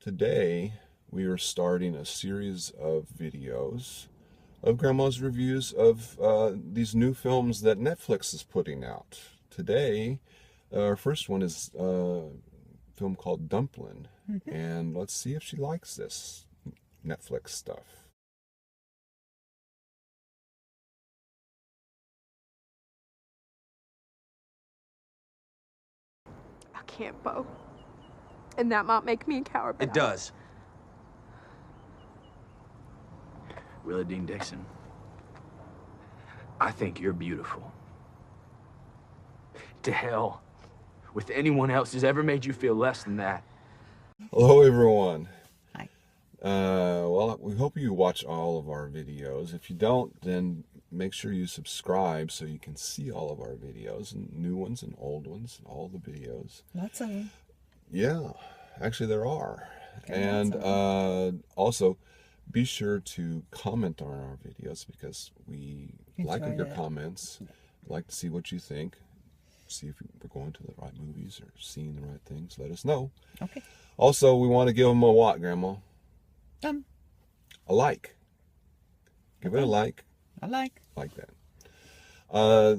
Today, we are starting a series of videos of Grandma's reviews of these new films that Netflix is putting out. Today, our first one is a film called Dumplin, and let's see if she likes this Netflix stuff. I can't, Bo. And that might make me a coward, but It does. Willa Dean Dixon, I think you're beautiful. To hell with anyone else who's ever made you feel less than that. Hello, everyone. Hi. Well, we hope you watch all of our videos. If you don't, then make sure you subscribe so you can see all of our videos, and new ones and old ones, and all the videos. Lots of them. Yeah, actually there are. Okay, And also, be sure to comment on our videos because we like your comments. Like to see what you think. See if we're going to the right movies or seeing the right things. Let us know. Okay. Also, we want to give them a what, Grandma? A like. Give it a like. I like. Like that.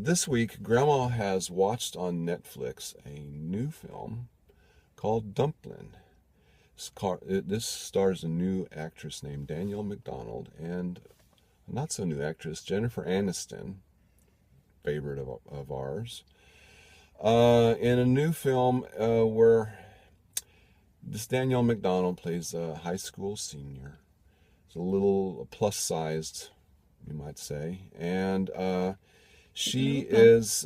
This week, Grandma has watched on Netflix a new film called Dumplin. This stars a new actress named Danielle Macdonald and a not so new actress, Jennifer Aniston, favorite of ours, in a new film where this Danielle Macdonald plays a high school senior. It's a little plus-sized, you might say, and she is,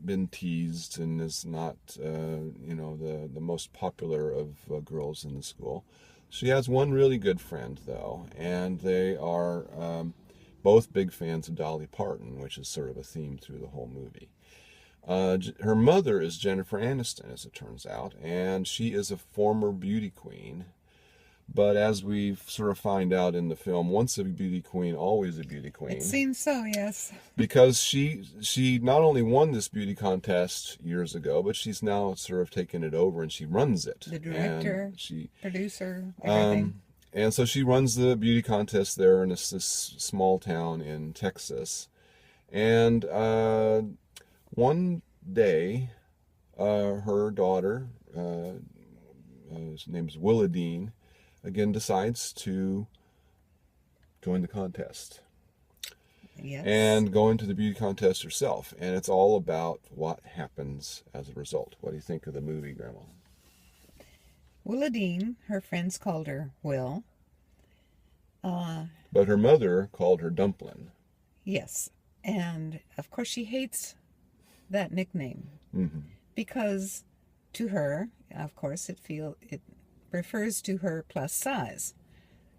been teased and is not, the most popular of girls in the school. She has one really good friend, though, and they are both big fans of Dolly Parton, which is sort of a theme through the whole movie. Her mother is Jennifer Aniston, as it turns out, and she is a former beauty queen. But as we sort of find out in the film, once a beauty queen, always a beauty queen. It seems so, yes. Because she not only won this beauty contest years ago, but she's now sort of taken it over and she runs it. The director, and producer, everything. And so she runs the beauty contest there in this small town in Texas. And one day, her daughter, his name's Willa Dean, again decides to join the contest. Yes. And go into the beauty contest herself. And it's all about what happens as a result. What do you think of the movie, Grandma? Willa Dean, her friends called her Will. But her mother called her Dumplin. Yes. And, of course, she hates that nickname. Mm-hmm. Because to her, of course, it refers to her plus size.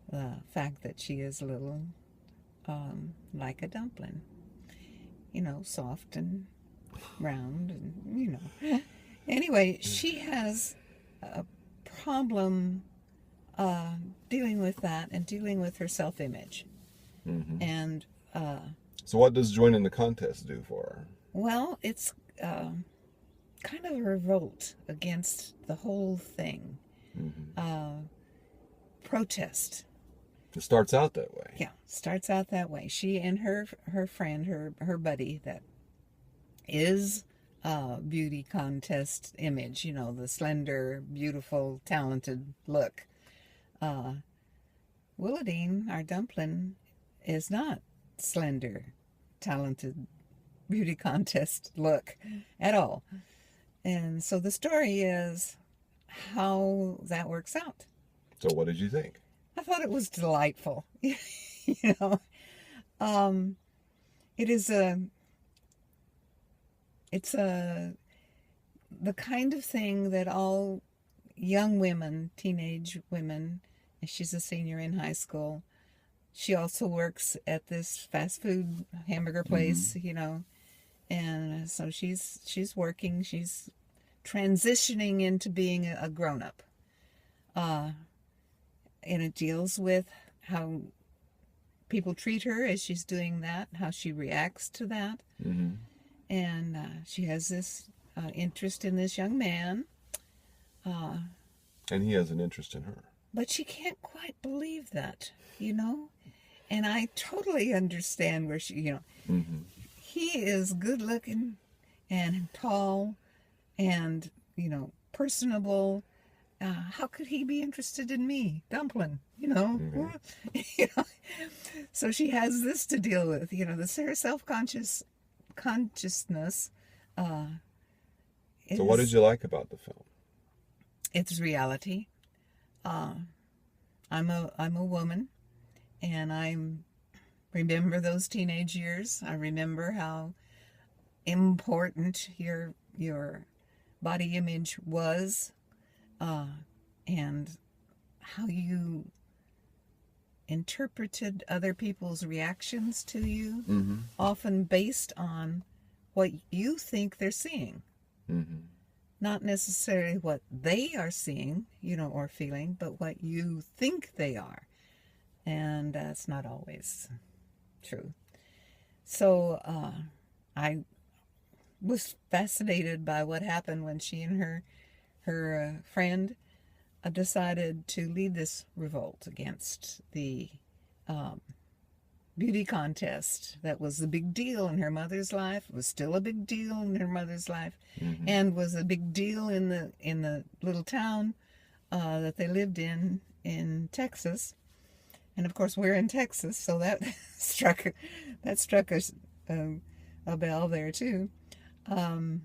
The fact that she is a little like a dumpling. Soft and round and, Anyway, she has a problem dealing with that and dealing with her self-image. Mm-hmm. And so what does joining the contest do for her? well, it's kind of a revolt against the whole thing. Mm-hmm. Protest. It starts out that way. Yeah, starts out that way. She and her friend, her buddy, that is beauty contest image, the slender, beautiful, talented look. Willa Dean, our dumpling, is not slender, talented, beauty contest look at all. And so the story is how that works out. So what did you think? I thought it was delightful. It is the kind of thing that all young women, teenage women, and she's a senior in high school. She also works at this fast food hamburger place, and so she's working. She's transitioning into being a grown-up. And it deals with how people treat her as she's doing that, how she reacts to that. Mm-hmm. And she has this interest in this young man And he has an interest in her. But she can't quite believe that, you know? And I totally understand where she, you know, Mm-hmm. he is good looking and tall and, you know, personable. How could he be interested in me, Dumplin? You know? Mm-hmm. You know? So she has this to deal with, you know, the self-consciousness. So what did you like about the film? It's reality. I'm a woman, and I remember those teenage years. I remember how important your body image was, and how you interpreted other people's reactions to you, Mm-hmm. often based on what you think they're seeing. Mm-hmm. Not necessarily what they are seeing, you know, or feeling, but what you think they are. And that's not always true. So I was fascinated by what happened when she and her friend decided to lead this revolt against the beauty contest that was a big deal in her mother's life. It was still a big deal in her mother's life, Mm-hmm. and was a big deal in the little town that they lived in Texas. And of course, we're in Texas, so that struck us a bell there too. I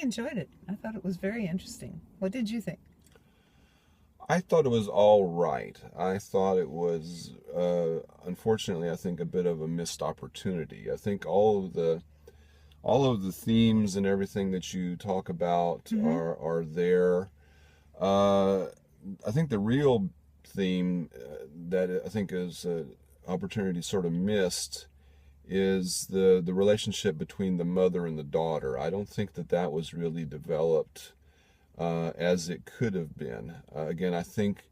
enjoyed it. I thought it was very interesting. What did you think? I thought it was all right. I thought it was, unfortunately, I think a bit of a missed opportunity. I think all of the themes and everything that you talk about Mm-hmm. are there. I think the real theme that I think is an opportunity sort of missed is the relationship between the mother and the daughter. I don't think that was really developed as it could have been. Again, I think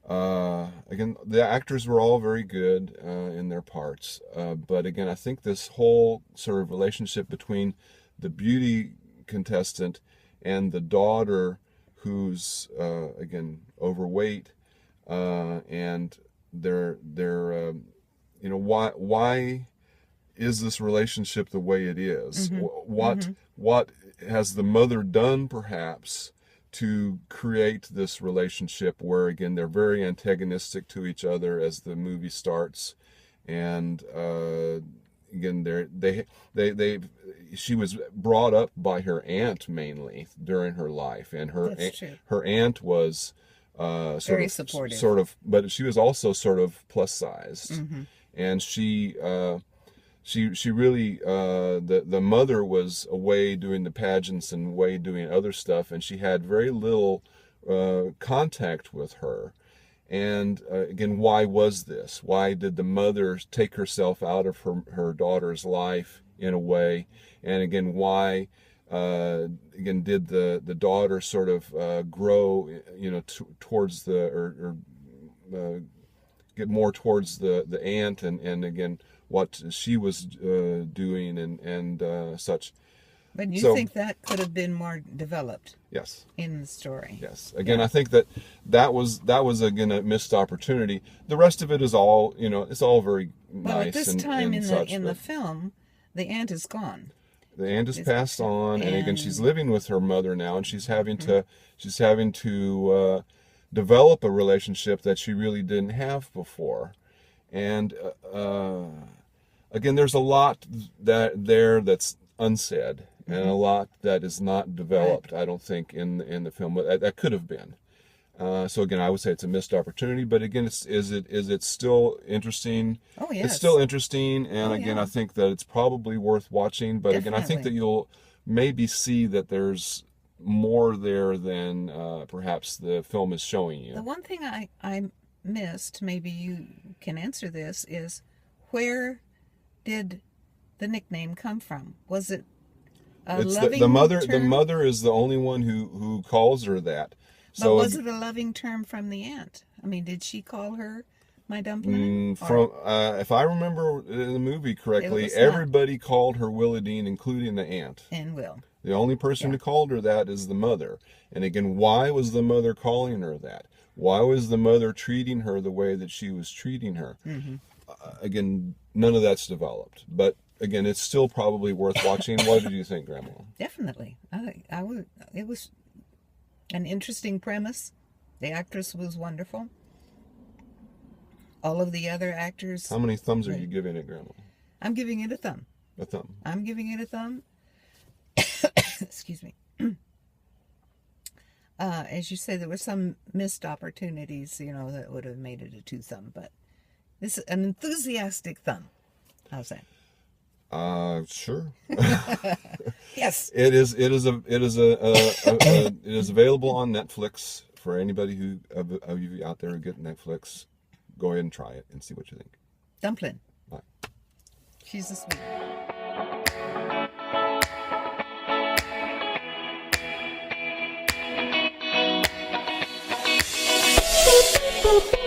the actors were all very good in their parts, but again, I think this whole sort of relationship between the beauty contestant and the daughter, who's again overweight, and they're you know, why is this relationship the way it is? Mm-hmm. What has the mother done, perhaps, to create this relationship where, again, they're very antagonistic to each other as the movie starts, and again, she was brought up by her aunt mainly during her life, and her aunt was Very supportive. But she was also sort of plus sized, Mm-hmm. and she really the mother was away doing the pageants and away doing other stuff, and she had very little contact with her. And again, why was this? Why did the mother take herself out of her daughter's life in a way? And again, why did the daughter sort of grow, you know, towards or get more towards the aunt, and again, what she was doing and such. But you think that could have been more developed? Yes. In the story. Yes. Again, I think that was again a missed opportunity. The rest of it is all, you know, it's all very nice. Well, at this time in such, the film, the aunt is gone. The aunt has passed on, and again, she's living with her mother now, and she's having to develop a relationship that she really didn't have before. And again, there's a lot that's unsaid, and a lot that is not developed. Right. I don't think in the film that could have been. So again, I would say it's a missed opportunity. But again, is it still interesting? Oh yes, it's still interesting, and again, I think that it's probably worth watching. But Definitely. again, I think that you'll maybe see that there's more there than perhaps the film is showing you. The one thing I missed, maybe you can answer this, is where did the nickname come from? Was it a loving the mother? term? The mother is the only one who calls her that. But was it a loving term from the aunt? I mean, did she call her My Dumplin? From if I remember in the movie correctly, was not. everybody called her Willadine, including the aunt. And Will. The only person who called her that is the mother. And again, why was the mother calling her that? Why was the mother treating her the way that she was treating her? Again, none of that's developed. But again, it's still probably worth watching. What did you think, Grandma? Definitely. I would. It was an interesting premise. The actress was wonderful. All of the other actors. How many thumbs are you giving it, Grandma? I'm giving it a thumb. A thumb. I'm giving it a thumb. Excuse me. As you say, there were some missed opportunities, that would have made it a 2 thumb, but this is an enthusiastic thumb. How's that? Sure. Yes. It is available on Netflix for anybody of you out there who get Netflix. Go ahead and try it and see what you think. Dumplin. Bye. She's a sweet. Boop, boop, boop.